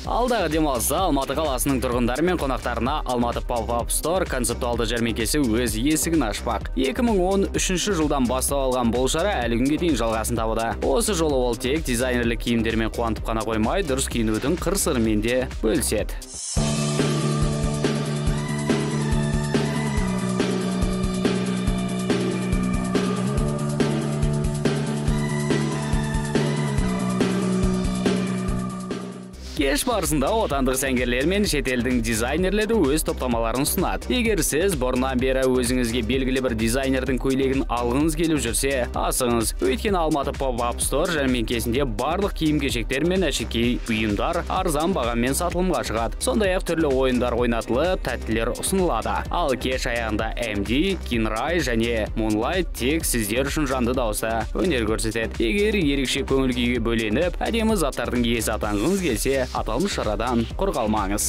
Алдағы демалыста Алматы қаласының тұрғындары мен қонақтарына Алматы Pop-up Store концептуалды жәрмеңкесі өз есігін ашпақ. 2013 жылдан бастау алған бұл шара әлі күнге дейін жалғасын табуда. Осы жолы ол тек дизайнерлік киімдермен қуантып қана қоймай, дұрыс киінудің қыр-сырымен де бөліседі. Кеш барысында отандық сәнгерлер мен шетелдің дизайнерлері өз топтамаларын ұсынады. Егер сіз бұрыннан бері өзіңізге белгілі бір дизайнердің көйлегін алғыңыз келіп жүрсе, асығыңыз. Өйткені Алматы Pop-up Store жәрмеңкесінде барлық киім-кешектер мен әшекей бұйымдар арзан бағамен сатылымға шығады. Сондай-ақ түрлі ойындар ойнатылып, тәттілер ұсынылады. Ал кеш аяғында MD, Kinray және Moonlight тек сіздер үшін жанды дауыста өнер көрсетеді. Егер ерекше көңіл күйге бөленіп, әдемі заттардың иесі атанғыңыз келсе, аталмыш шарадан құр қалмаңыз.